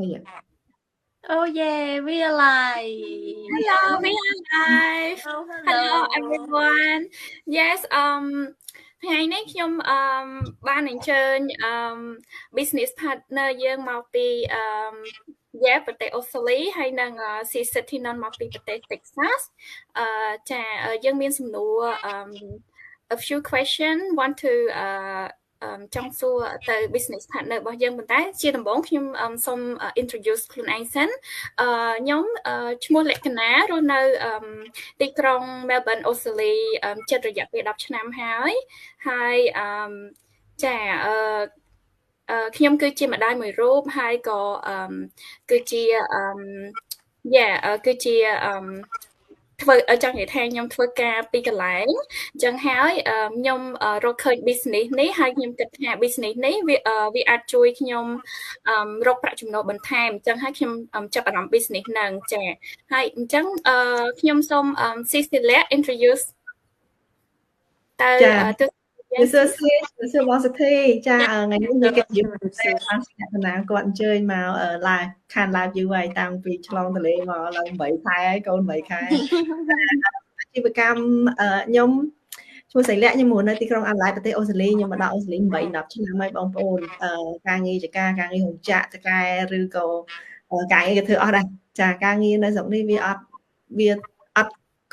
yeah. Oh yeah, realize. Hello, we are live. Oh, Hello hello. everyone. Yes, ថ្ងៃនេះខ្ញុំបានអញ្ជើញbusiness partner យើងមកពីប្រទេសអូស្ត្រាលីហើយនិង City មកពីប្រទេស Texas ចាយើងមានសំណួរa few question want to ចង់សួរទៅ business partner របស់យើងប៉ុន្តែជាដំបូងខ្ញុំសូម introduce ខ្លួនឯងសិនខ្ញុំឈ្មោះលក្ខណារស់នៅទីក្រុង Melbourne អូស្ត្រាលីជិតរយៈពេល10ឆ្នាំហើយចាខ្ញុំគឺជាម្ដាយមួយរូបហើយក៏គឺជាគឺជាធ្វើចង់និយាយថាខ្ញុំធ្វើការពីកន្លែងអញ្ចឹងហើយខ្ញុំរកឃើញ business នេះហើយខ្ញុំគិតថា business នេះវាអាចជួយខ្ញុំរកប្រាក់ចំណូលបន្ថែមអញ្ចឹងហើយខ្ញុំចាប់អារម្មណ៍ business ហ្នឹងចាហើយអញ្ចឹងខ្ញុំសូម Cecilia introduce ទៅសួស្ដីបងសុធីចាថ្ងៃនេះមានកិច្ចយុទ្ធសាស្ត្របានស្នាក់ណាគាត់អញ្ជើញមក live ខាន live យូរហើយតាំងពីឆ្លងទន្លេមកឡើង8ខែហើយកូន8ខែអាជីវកម្មខ្ញុំឈ្មោះសៃលៈខ្ញុំនៅទីក្រុងអាឡៃប្រទេសអូស្ត្រាលីខ្ញុំមកដល់អូស្ត្រាលី8 10ឆ្នាំហើយបងប្អូនការងារចការងាររោងចក្រចកែឬក៏ការងារក៏ធ្វើអស់ដែរចាការងារនៅស្រុកនេះវាអត់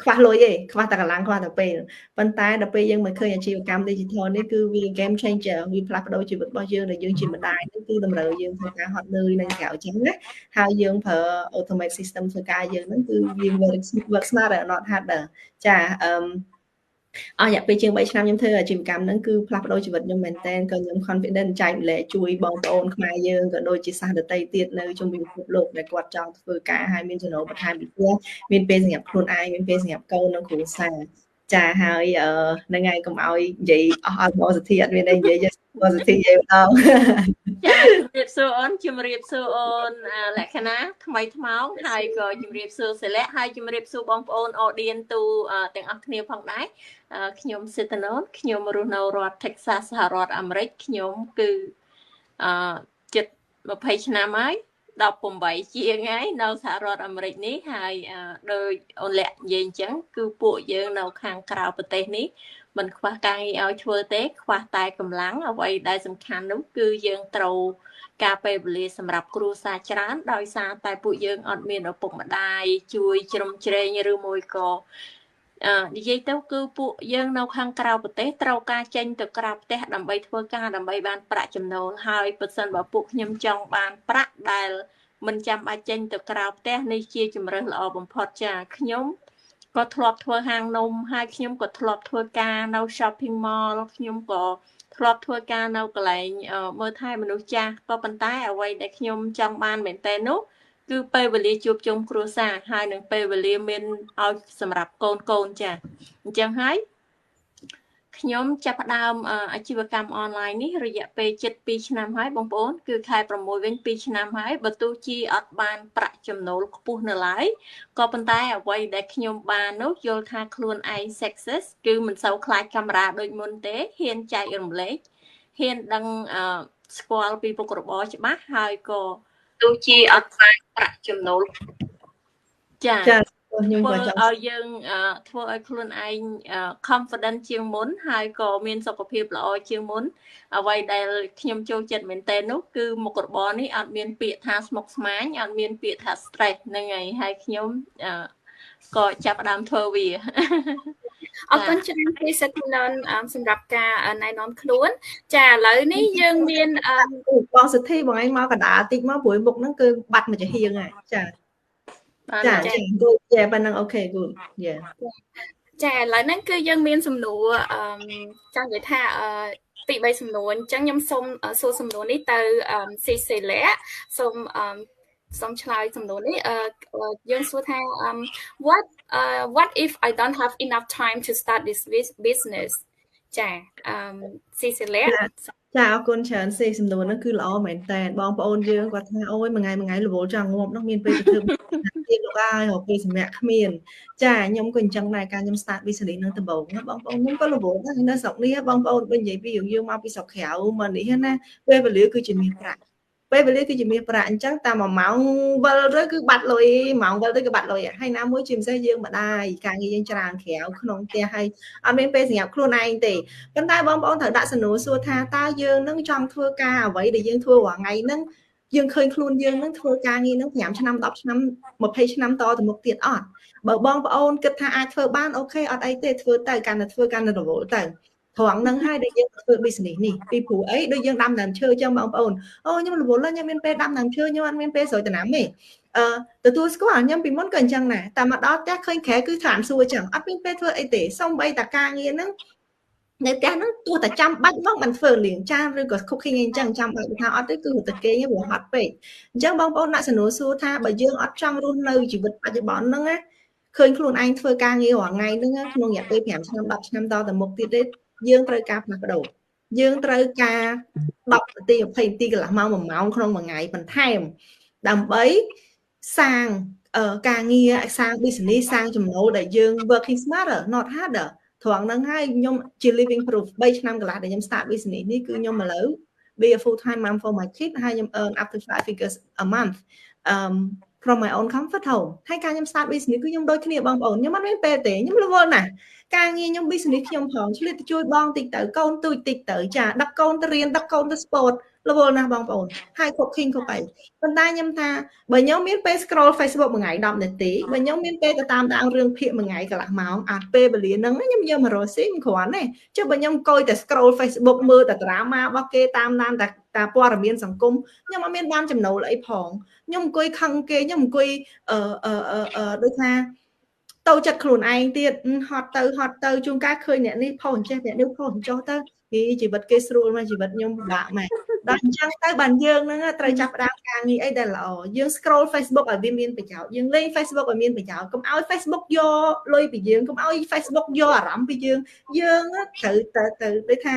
ខ្វះលុយទេខ្វះតែកម្លាំងខ្វះតែពេលប៉ុន្តែដល់ពេលយើងមកឃើញអាជីវកម្ម digital នេះគឺវា game changer វាផ្លាស់ប្ដូរជីវិតរបស់យើងដែលយើងជាម្ដាយនេះគឺតម្រូវយើងធ្វើការហត់នឿយនិងក្រៅចឹងណាហើយយើងប្រើ automate system ធ្វើការយើងហ្នឹងគឺវា work smarter not harder ចាអស់រយៈពេលជាង3ឆ្នាំខ្ញុំធ្វើអាជីវកម្មហ្នឹងគឺផ្លាស់ប្ដូរជីវិតខ្ញុំមែនតើក៏ខ្ញុំ confident ចែកម្លែកជួយបងប្អូនខ្មែរយើងក៏ដូចជាសាសដទៃទៀតនៅជុំវិញពិភពលោកដែលគាត់ចង់ធ្វើការហើយមានចំណូលបន្ថែមពីផ្ទះមានពេលសម្រាប់ខ្លួនឯងមានពេលសម្រាប់កូននិងគ្រួសារចាហើយហ្នឹងហើយកុំឲ្យនិយាយអស់មកសទ្ធាអត់មានអីនិយាយមកសទ្ធានិយាយម្ដងចាជំរាបសួរអូនជំរាបសួរអូនលក្ខណៈថ្មីថ្មោងហើយក៏ជំរាបសួរសិលៈហើយជំរាបសួរបងប្អូន audience ទូទាំងអស់គ្នាផងដែរខ្ញុំសិទ្ធិណូនខ្ញុំរស់នៅរដ្ឋ Texas សហរដ្ឋអាមេរិកខ្ញុំគឺជិត20ឆ្នាំហើយ18ជាងហើយនៅសហរដ្ឋអាមេរិកនេះហើយដោយអូនលក្ខនិយាយអញ្ចឹងគឺពួកយើងនៅខាងក្រៅប្រទេសនេះមិនខ្វះការងារឲ្យធ្វើទេខ្វះតែកម្លាំងអ្វីដែលសំខាន់នោះគឺយើងត្រូវការពេលវេលាសម្រាប់គ្រួសារច្រើនដោយសារតែពួកយើងអត់មានឪពុកម្ដាយជួយជ្រោមជ្រែងឬមួយក៏និយាយទៅគឺពួកយើងនៅខាងក្រៅប្រទេសត្រូវការចេញទៅក្រៅផ្ទះដើម្បីធ្វើការដើម្បីបានប្រាក់ចំណូលហើយបើសិនបើពួកខ្ញុំចង់បានប្រាក់ដែលមិនចាំបាច់ចេញទៅក្រៅផ្ទះនេះជាជម្រើសល្អបំផុតចាខ្ញុំក៏ធ្លាប់ធ្វើហាងនំហើយខ្ញុំក៏ធ្លាប់ធ្វើការនៅ shopping mall ខ្ញុំក៏ធ្លាប់ធ្វើការនៅកន្លែងមើលថែមនុស្សចាស់ក៏ប៉ុន្តែអ្វីដែលខ្ញុំចង់បានមែនតើនោះគឺពេលវេលាជួបជុំគ្រួសារហើយនឹងពេលវេលាមានឲ្យសម្រាប់កូនចាអញ្ចឹងហើយខ្ញុំចាប់ផ្ដើមអាជីវកម្មអនឡាញនេះរយៈពេលជិត2ឆ្នាំហើយបងប្អូនគឺខែ6វិញ2ឆ្នាំហើយបើទោះជាអត់បានប្រាក់ចំណូលខ្ពស់នៅឡើយក៏ប៉ុន្តែអ្វីដែលខ្ញុំបាននោះយល់ថាខ្លួនឯង success គឺមិនសូវខ្លាចកាមេរ៉ាដូចមុនទេហ៊ានចែករំលែកហ៊ានដឹងស្គាល់ពីមុខរបរច្បាស់ហើយក៏ទោះជាអត់បានប្រាក់ចំណូលចាខ្ញុំក៏ចង់ឲ្យយើងធ្វើឲ្យខ្លួនឯង confident ជាងមុនហើយក៏មានសុខភាពល្អជាងមុនអ្វីដែលខ្ញុំចូលចិត្តមែនតើនោះគឺមុខរបរនេះអត់មានពាក្យថាស្មុគស្មាញអត់មានពាក្យថា stress ហ្នឹងហើយខ្ញុំក៏ចាប់ផ្ដើមធ្វើវាអរគុណច្រើនពីសិទ្ធិណនសម្រាប់ការណែនាំខ្លួនចាឥឡូវនេះយើងមានបងសុធីបងឯងមកកណ្ដាលតិចមកព្រួយមុខហ្នឹងគឺបាត់មួយចំហៀងហើយចាប៉ុណ្ណឹងអូខេ good ចាឥឡូវហ្នឹងគឺយើងមានសំណួរចង់និយាយថាពី3សំណួរអញ្ចឹងខ្ញុំសូមសួរសំណួរនេះទៅស៊ីសេលាសូមឆ្លើយសំណួរនេះយើងសួរថា what if I don't have enough time to start this business ចាស៊ីសេលាចាអរគុណច្រើនសេសំណួរហ្នឹងគឺល្អមែនតើបងប្អូនយើងគាត់ថាអូយមួយថ្ងៃរវល់ចង់ងាប់ហ្នឹងមានពេលទៅធ្វើទៀតលោកហើយរកពេលសម្រាប់គ្មានចាខ្ញុំក៏អញ្ចឹងដែរការខ្ញុំ start business ហ្នឹងដំបូងបងប្អូនខ្ញុំក៏រវល់ដែរនៅស្រុកនេះបងប្អូនបើនិយាយពីយើងមកពីស្រុកក្រៅមកនេះណាពេលវេលាគឺជាមាសប្រាក់ ពេលវេលាគឺជាមាសប្រាក់អញ្ចឹងតាម1ម៉ោងវិលទៅគឺបាត់លុយម៉ោងវិលទៅគឺបាត់លុយហើយណាមួយជាពិសេសយើងម្ដាយការងារយើងច្រើនក្រៅក្នុងផ្ទះហើយអត់មានពេលសម្រាប់ខ្លួនឯងទេប៉ុន្តែបងប្អូនត្រូវដាក់សំណួរសួរថាតើយើងនឹងចង់ធ្វើការអ្វីដែលយើងធ្វើរាល់ថ្ងៃហ្នឹងយើងឃើញខ្លួនយើងនឹងធ្វើការងារនឹង5ឆ្នាំ10ឆ្នាំ20ឆ្នាំតទៅមុខទៀតអត់បើបងប្អូនគិតថាអាចធ្វើបានអូខេអត់អីទេធ្វើទៅកាន់តែធ្វើកាន់តែរវល់ទៅត្រង់ហ្នឹងហើយដែលយើងធ្វើ business នេះពីព្រោះអីដូចយើងដាំដើមឈើចឹងបងប្អូនអូខ្ញុំរវល់ខ្ញុំមានពេលដាំដើមឈើខ្ញុំអត់មានពេលស្រូវដំណាំទេទទួលស្គាល់ខ្ញុំពីមុនក៏អញ្ចឹងដែរតែមកដល់ផ្ទះឃើញក្រែគឺតាមសួរចឹងអត់មានពេលធ្វើអីទេសូម្បីតែការងារហ្នឹងនៅផ្ទះហ្នឹងទោះតែចាំបាច់មកមិនធ្វើលាងចានឬក៏ cooking អីចឹងចាំបាច់ថាអត់ទេគឺតែគេវាហត់ពេកអញ្ចឹងបងប្អូនដាក់សំណួរសួរថាបើយើងអត់ចង់រស់នៅជីវិតបច្ចុប្បន្នហ្នឹងណាឃើញខ្លួនឯងធ្វើការងាររាល់ថ្ងៃហ្នឹងក្នុងរយៈពេល5ឆ្នាំ10ឆ្នាំតទៅមុខទៀតទេយើងត្រូវការផ្លាស់ប្ដូរយើងត្រូវការ10នាទី20នាទីកន្លះម៉ោង1ម៉ោងក្នុងមួយថ្ងៃបន្ថែមដើម្បីសាងការងារសាង business សាងចំណូលដែលយើង working smarter not harder ត្រង់ហ្នឹងហើយខ្ញុំជា living proof 3ឆ្នាំកន្លះដែលខ្ញុំ start business នេះគឺខ្ញុំឥឡូវ be a full time mom for my kid ហើយខ្ញុំ earn up to 5 figures a month from my own comfort home ហើយការខ្ញុំ start business គឺខ្ញុំដូចគ្នាបងប្អូនខ្ញុំអត់មានពេលទេខ្ញុំរវល់ណាស់ការងារខ្ញុំ business ខ្ញុំផងឆ្លៀតទៅជួយបងតិចទៅកូនទូចតិចទៅចាដឹកកូនទៅរៀនដឹកកូនទៅ sport រវល់ណាស់បងប្អូនហើយ cooking ក៏បែបប៉ុន្តែខ្ញុំថាបើខ្ញុំមានពេល scroll Facebook មួយថ្ងៃ10នាទីបើខ្ញុំមានពេលទៅតាមដានរឿងភាគមួយថ្ងៃកន្លះម៉ោងអាចពេលវេលាហ្នឹងខ្ញុំយកមករកស៊ីមិនគ្រាន់ទេចុះបើខ្ញុំអង្គុយតែ scroll Facebook មើលតែ drama របស់គេតាមដានតែព័ត៌មានសង្គមខ្ញុំអត់មានបានចំណូលអីផងខ្ញុំអង្គុយខឹងគេខ្ញុំអង្គុយដូចថាទៅចិត្តខ្លួនឯងទៀតហត់ទៅជួនកាលឃើញអ្នកនេះផុសអញ្ចេះអ្នកនេះផុសអញ្ចោះទៅជីវិតគេស្រួលមកជីវិតខ្ញុំពិបាកមែនដល់អញ្ចឹងទៅបានយើងហ្នឹងត្រូវចាប់ផ្ដើមការងារអីដែលល្អយើង scroll Facebook ឲ្យវាមានប្រយោជន៍យើងលេង Facebook ឲ្យមានប្រយោជន៍កុំឲ្យ Facebook យកលុយពីយើងកុំឲ្យ Facebook យកអារម្មណ៍ពីយើងត្រូវដូចថា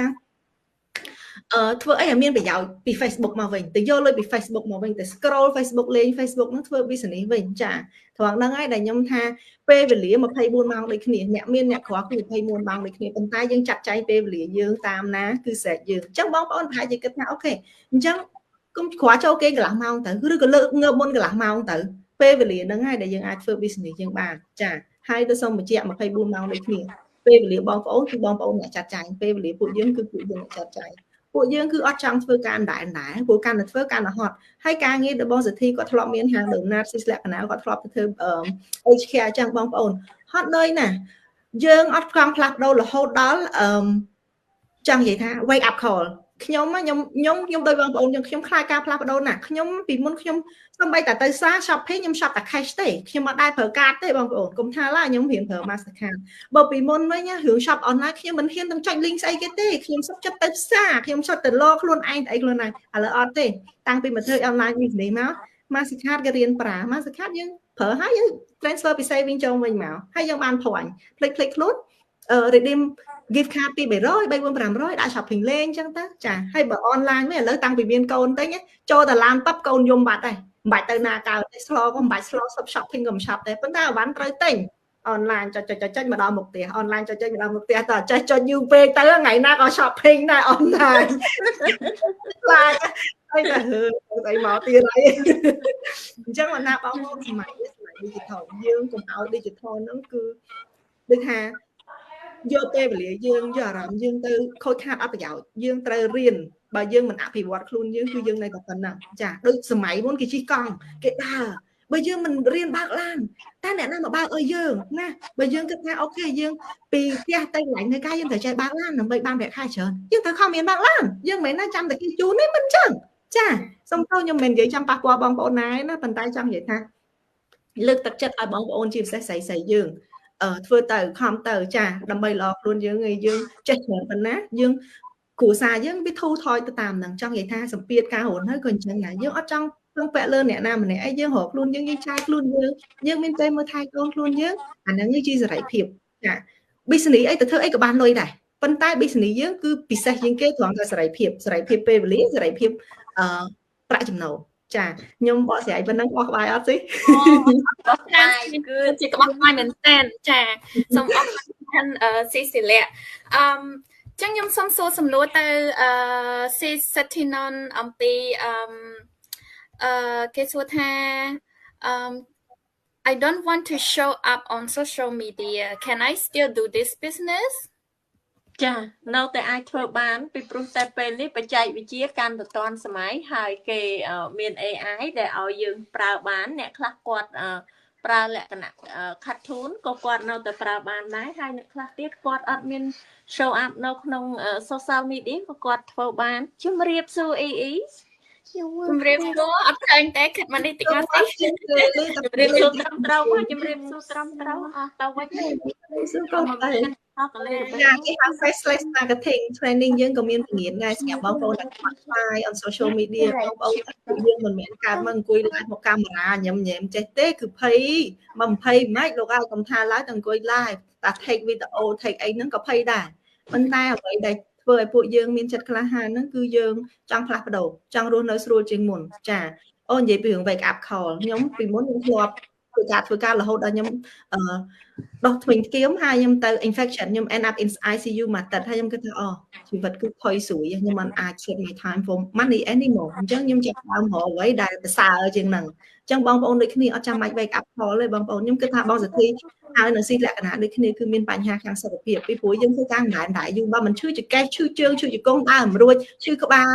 ធ្វើអីឲ្យមានប្រយោជន៍ពី Facebook មកវិញទៅយកលុយពី Facebook មកវិញទៅ scroll Facebook លេង Facebook ហ្នឹងធ្វើ business វិញចាត្រង់ហ្នឹងហើយដែលខ្ញុំថាពេលវេលា24ម៉ោងដូចគ្នាអ្នកមានអ្នកក្រគឺ24ម៉ោងដូចគ្នាប៉ុន្តែយើងចាត់ចែងពេលវេលាយើងតាមណាគឺស្រេចយើងអញ្ចឹងបងប្អូនប្រហែលជាគិតថាអូខេអញ្ចឹងគុំក្រចូលគេកន្លះម៉ោងទៅឬក៏លើកងើបមុនកន្លះម៉ោងទៅពេលវេលាហ្នឹងហើយដែលយើងអាចធ្វើ business យើងបានចាហើយទៅសូមបញ្ជាក់24ម៉ោងដូចគ្នាពេលវេលាបងប្អូនគឺបងប្អូនអ្នកចាត់ចែងពេលវេលាពួកយើងគឺពួកយើងអ្នកចាត់ចែងពួកយើងគឺអត់ចង់ធ្វើការដែរព្រោះកាន់តែធ្វើកាន់តែហត់ហើយការងាររបស់បងសិទ្ធិគាត់ធ្លាប់មានហាង Donut ស៊ីស្លាក់កណាគាត់ធ្លាប់ទៅធ្វើHK អញ្ចឹងបងប្អូនហត់នឿយណាស់យើងអត់ខំផ្លាស់ប្ដូររហូតដល់ចង់និយាយថា wake up call ខ្ញុំដូចបងប្អូនខ្ញុំខ្លាចការផ្លាស់ប្ដូរណាស់ខ្ញុំពីមុនខ្ញុំសូម្បីតែទៅសារ shopping ខ្ញុំ shop តែ cash ទេខ្ញុំអត់ដែរប្រើកាតទេបងប្អូនកុំថាឡាខ្ញុំរៀនប្រើ Mastercard បើពីមុនវិញរឿង shop online ខ្ញុំមិនហ៊ានទាំងចុច link ស្អីគេទេខ្ញុំសុខចិត្តទៅផ្សារខ្ញុំសុខទៅលខ្លួនឯងតែអីខ្លួនឯងឥឡូវអត់ទេតាំងពីមកធ្វើ online business មក Mastercard គេរៀនប្រើ Mastercard យើងប្រើហើយយើង transfer ពី saving ចូលវិញមកហើយយើងបានព្រាញ់ភ្លេចខ្លួន redeem gift card ពី300 3 500ដាក់ shopping លេងអញ្ចឹងទៅចាហើយបើ online វិញឥឡូវតាំងពីមានកូនទៅចូលតែឡានប៉ាប់កូនយំបាត់ហើយមិនបាច់ទៅណាកើទេស្លោក៏មិនបាច់ស្លោ shopping ក៏មិន shop ដែរប៉ុន្តែអវ៉ាន់ត្រូវទិញ online ចុចមកដល់មុខផ្ទះ online ចុចមកដល់មុខផ្ទះតើចេះចុចយូរពេកទៅថ្ងៃណាក៏ shopping ដែរ online ខ្លាចហើយតែស្អីមកទៀតហើយអញ្ចឹងមកណាបងប្អូនសម័យ digital យើងកុំឲ្យ digital ហ្នឹងគឺដូចថាយកពេលវេលាយើងយកអារម្មណ៍យើងទៅខូចខាតអត់ប្រយោជន៍យើងត្រូវរៀនបើយើងមិនអភិវឌ្ឍខ្លួនយើងគឺយើងនៅតែប៉ុណ្ណឹងចាដូចសម័យមុនគេជិះកង់គេដើរបើយើងមិនរៀនបើកឡានតែអ្នកណាមកបើកឲ្យយើងណាបើយើងគិតថាអូខេយើងពីផ្ទះទៅកន្លែងនៅកាយយើងត្រូវចេះបើកឡានដើម្បីបានប្រាក់ខែច្រើនយើងត្រូវខំរៀនបើកឡានយើងមិនមែនណាចាំតែគេជូនទេមិនចឹងចាសូមទោសខ្ញុំមិននិយាយចាំប៉ះពាល់បងប្អូនណាណាប៉ុន្តែចង់និយាយថាលើកទឹកចិត្តឲ្យបងប្អូនជាពិសេសស្រីយើងធ្វើទៅខំទៅចាដើម្បីល្អខ្លួនយើងឲ្យយើងចេះច្រើនប៉ុណ្ណាយើងគ្រួសារយើងវាធូរថយទៅតាមហ្នឹងចង់និយាយថាសម្ពាធការរស់នៅក៏អញ្ចឹងដែរយើងអត់ចង់ពឹងពាក់លើអ្នកណាម្នាក់អីយើងរកខ្លួនយើងចាយខ្លួនយើងមានពេលមើលថែកូនខ្លួនយើងអាហ្នឹងជាសេរីភាពចា business អីទៅធ្វើអីក៏បានលុយដែរប៉ុន្តែ business យើងគឺពិសេសជាងគេត្រង់តែសេរីភាពពេលវេលាសេរីភាពប្រាក់ចំណូលចាខ្ញុំបកស្រាយប៉ុណ្ណឹងបោះក្បាយអត់ទេបោះស្រាយគឺជាក្បោះក្បាយមែនតើចាសូមអរគុណស៊ីស៊ីលាចឹងខ្ញុំសូមសួរសំណួរទៅស៊ីសិទ្ធិណនអំពី គេសួរថា I don't want to show up on social media. Can I still do this business? ចានៅតែអាចធ្វើបានពីព្រោះតែពេលនេះបច្ចេកវិទ្យាកាន់តែទាន់សម័យហើយគេមាន AI ដែលឲ្យយើងប្រើបានអ្នកខ្លះគាត់ប្រើលក្ខណៈខាត់ធូនក៏គាត់នៅតែប្រើបានដែរហើយអ្នកខ្លះទៀតគាត់អត់មាន show up នៅក្នុង social media ក៏គាត់ធ្វើបានជំរាបសួរអ៊ីជំរាបសួរអត់ឃើញតែគិតមកនេះតិចមកទេជំរាបសួរត្រឹមត្រូវមកជំរាបសួរត្រឹមត្រូវអស់ទៅវិញសួរក៏តែគេហៅ faceless marketing training យើងក៏មានពង្រៀនដែរស្រាប់បងប្អូនដែលខ្វះខ្លាយ on social media បងប្អូនយើងមិនមែនកើតមកអង្គុយលើមកកាមេរ៉ាញ៉ាំចេះទេគឺភ័យមក20ម៉េចលោកឲ្យកុំថាឡើយតែអង្គុយ live តែ take video take អីហ្នឹងក៏ភ័យដែរប៉ុន្តែអ្វីដែលធ្វើឲ្យពួកយើងមានចិត្តក្លាហានហ្នឹងគឺយើងចង់ផ្លាស់ប្ដូរចង់រស់នៅស្រួលជាងមុនចាអូនិយាយពីរឿង wake up call ខ្ញុំពីមុនខ្ញុំធ្លាប់ធ្វើការរហូតដល់ខ្ញុំដោះធ្មេញធ្គាមហើយខ្ញុំទៅ infection ខ្ញុំ end up in ICU មួយទឹកហើយខ្ញុំគិតថាជីវិតគឺផុយស្រួយខ្ញុំមិនអាច set my time for money anymore អញ្ចឹងខ្ញុំចាប់ដើមរកអ្វីដែលប្រសើរជាងហ្នឹងអញ្ចឹងបងប្អូនដូចគ្នាអត់ចាំបាច់ wake up call ទេបងប្អូនខ្ញុំគិតថាបងសទ្ធីហើយនៅស៊ីលក្ខណៈដូចគ្នាគឺមានបញ្ហាខាងសុខភាពពីព្រោះយើងធ្វើការមិនដែរយូរបើមិនឈឺចង្កេះឈឺជើងឈឺជង្គង់ដើរមិនរួចឈឺក្បាល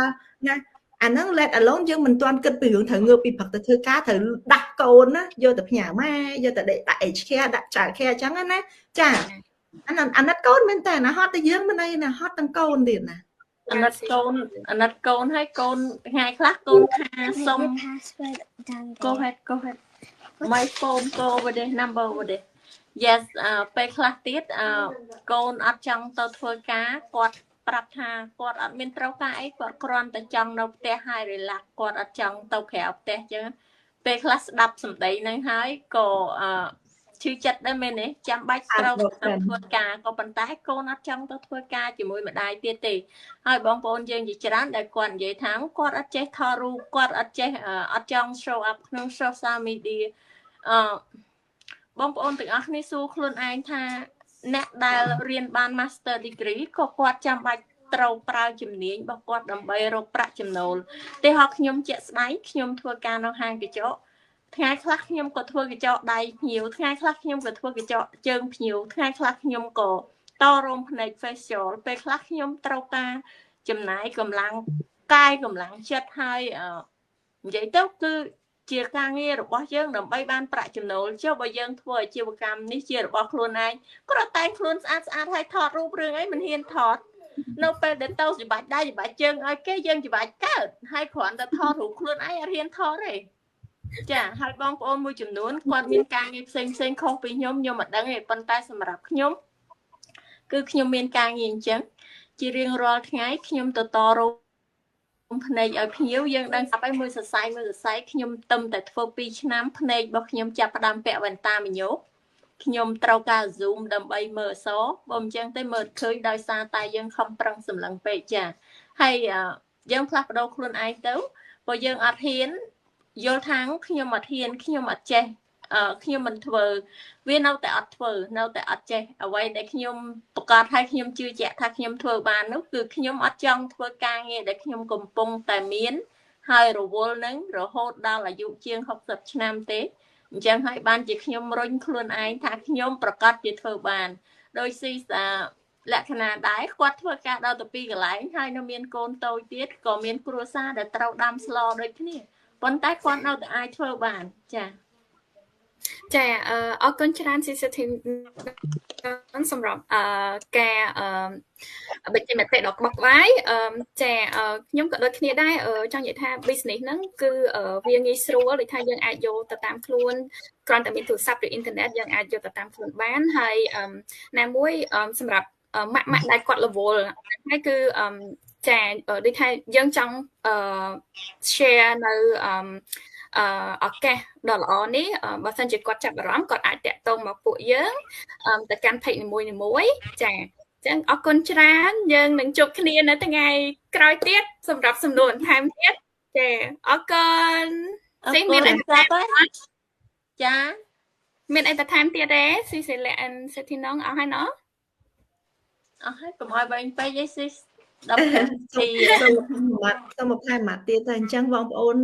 ណាអាហ្នឹង let alone យើងមិនទាន់គិតពីរឿងត្រូវងើបពីព្រឹកទៅធ្វើការត្រូវដាស់កូនណាយកទៅផ្ញើម៉ែយកទៅដាក់ HK ដាក់ចៅ care អញ្ចឹងណាចាអាណិតកូនមែនតើណាហត់តែយើងមិនអីណាហត់ទាំងកូនទៀតណាអាណិតកូនហើយកូនថ្ងៃខ្លះកូនថាសុំ go ahead my phone go over the number over there yes ពេលខ្លះទៀតកូនអត់ចង់ទៅធ្វើការគាត់ប្រាប់ថាគាត់អត់មានត្រូវការអីគាត់គ្រាន់តែចង់នៅផ្ទះហើយ relax គាត់អត់ចង់ទៅក្រៅផ្ទះអញ្ចឹងពេលខ្លះស្ដាប់សម្ដីហ្នឹងហើយក៏ឈឺចិត្តដែរមែនទេចាំបាច់ត្រូវទៅធ្វើការក៏ប៉ុន្តែកូនអត់ចង់ទៅធ្វើការជាមួយម្ដាយទៀតទេហើយបងប្អូនយើងជាច្រើនដែលគាត់និយាយថាគាត់អត់ចេះថតរូបគាត់អត់ចេះអត់ចង់ show up ក្នុង social media បងប្អូនទាំងអស់គ្នាសួរខ្លួនឯងថាអ្នកដែលរៀនបាន master degree ក៏គាត់ចាំបាច់ត្រូវប្រើជំនាញរបស់គាត់ដើម្បីរកប្រាក់ចំណូលទេហោះខ្ញុំជាក់ស្ដែងខ្ញុំធ្វើការនៅហាងកញ្ចក់ថ្ងៃខ្លះខ្ញុំក៏ធ្វើកញ្ចក់ដៃភ្ញៀវថ្ងៃខ្លះខ្ញុំក៏ធ្វើកញ្ចក់ជើងភ្ញៀវថ្ងៃខ្លះខ្ញុំក៏តរោមភ្នែក facial ពេលខ្លះខ្ញុំត្រូវការចំណាយកម្លាំងកាយកម្លាំងចិត្តហើយនិយាយទៅគឺជាការងាររបស់យើងដើម្បីបានប្រាក់ចំណូលចុះបើយើងធ្វើអាជីវកម្មនេះជារបស់ខ្លួនឯងគ្រាន់តែខ្លួនស្អាតហើយថតរូបរឿងអីមិនហ៊ានថតនៅពេលដែលទៅច្បាច់ដៃច្បាច់ជើងឲ្យគេយើងច្បាច់កើតហើយគ្រាន់តែថតរូបខ្លួនឯងអត់ហ៊ានថតទេចាហើយបងប្អូនមួយចំនួនគាត់មានការងារផ្សេងខុសពីខ្ញុំអត់ដឹងទេប៉ុន្តែសម្រាប់ខ្ញុំគឺខ្ញុំមានការងារអញ្ចឹងជារៀងរាល់ថ្ងៃខ្ញុំទៅតរោមភ្នែកឲ្យភ្ញៀវយើងដឹងស្រាប់ហើយមួយសរសៃខ្ញុំទឹមតែធ្វើ2ឆ្នាំភ្នែករបស់ខ្ញុំចាប់ផ្ដើមពាក់វ៉ែនតាមញោកខ្ញុំត្រូវការ zoom ដើម្បីមើលអក្សរបើមិនចឹងទេមើលឃើញដោយសារតែយើងខំប្រឹងសម្លឹងពេកចាហើយយើងផ្លាស់ប្ដូរខ្លួនឯងទៅបើយើងអត់ហ៊ានយល់ថាខ្ញុំអត់ហ៊ានខ្ញុំអត់ចេះខ្ញុំមិនធ្វើវានៅតែអត់ធ្វើនៅតែអត់ចេះអ្វីដែលខ្ញុំប្រកាសឲ្យខ្ញុំជឿជាក់ថាខ្ញុំធ្វើបាននោះគឺខ្ញុំអត់ចង់ធ្វើការងារដែលខ្ញុំកំពុងតែមានហើយរវល់នឹងរហូតដល់អាយុជាង60ឆ្នាំទេអញ្ចឹងហើយបានជាខ្ញុំរុញខ្លួនឯងថាខ្ញុំប្រកាសជាធ្វើបានដោយស៊ីលក្ខណៈដែរគាត់ធ្វើការដល់ទៅ2កន្លែងហើយនៅមានកូនតូចទៀតក៏មានគ្រួសារដែលត្រូវដាំស្លដូចគ្នាប៉ុន្តែគាត់នៅតែអាចធ្វើបានចាអរគុណច្រើនស៊ីសិទ្ធិសម្រាប់ការបញ្ចេញមតិដ៏ក្បោះក្បាយខ្ញុំក៏ដូចគ្នាដែរចង់និយាយថា business ហ្នឹងគឺវាងាយស្រួលដូចថាយើងអាចយកទៅតាមខ្លួនគ្រាន់តែមានទូរស័ព្ទឬអ៊ីនធឺណិតយើងអាចយកទៅតាមខ្លួនបានហើយណាមួយសម្រាប់ម៉ាក់ដែលគាត់រវល់ហើយគឺដូចថាយើងចង់share នៅឱកាសដ៏ល្អនេះបើសិនជាគាត់ចាប់អារម្មណ៍គាត់អាចតាក់ទងមកពួកយើងទៅកាន់ page នីមួយចាអញ្ចឹងអរគុណច្រើនយើងនឹងជួបគ្នានៅថ្ងៃក្រោយទៀតសម្រាប់សំណួរបន្ថែមទៀតចាអរគុណស៊ីមានអីបន្ថែមចាមានអីបន្ថែមទៀតទេស៊ីសិលានសេទីណងអស់ហើយណោះអស់ហើយកុំឲ្យបែងពេកទេស៊ី10នាទីសូមបន្ថែមម៉ាត់ទៀតតែអញ្ចឹងបងប្អូន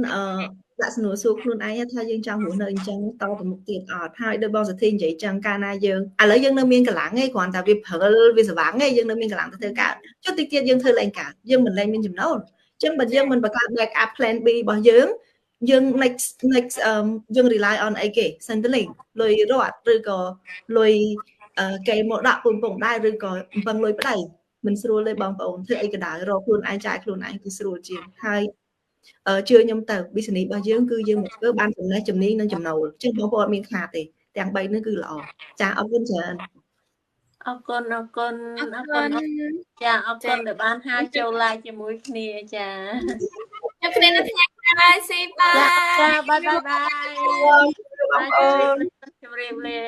ដាក់សំណួរសួរខ្លួនឯងថាយើងចង់រស់នៅអញ្ចឹងតទៅមុខទៀតអត់ហើយដូចបងសុធីនិយាយចឹងកាលណាយើងឥឡូវយើងនៅមានកម្លាំងឯងគ្រាន់តែវាព្រិលវាស្វាំងឯងយើងនៅមានកម្លាំងទៅធ្វើកើតចុះតិចទៀតយើងធ្វើឡើងកើតយើងមិនលែងមានចំណូលអញ្ចឹងបើយើងមិនបង្កើត back up plan B របស់យើងnext យើង rely on អីគេ Centrelink លុយរត់ឬក៏លុយគេមកដាក់ពូនពងដែរឬក៏អំពឹងលុយប្តីមិនស្រួលទេបងប្អូនធ្វើអីក៏ដោយរកខ្លួនឯងចាយខ្លួនឯងគឺស្រួលជាងហើយជឿខ្ញុំទៅ business របស់យើងគឺយើងមកធ្វើបានចំណេះជំនាញនិងចំណូលអញ្ចឹងបងប្អូនអត់មានខ្លាចទេទាំង3នេះគឺល្អចាអរគុណច្រើនអរគុណចាអរគុណដែលបានហៅចូល live ជាមួយគ្នាចាជួបគ្នានៅថ្ងៃក្រោយស៊ីបាយចាបាយបាយបងប្អូនជម្រាបលា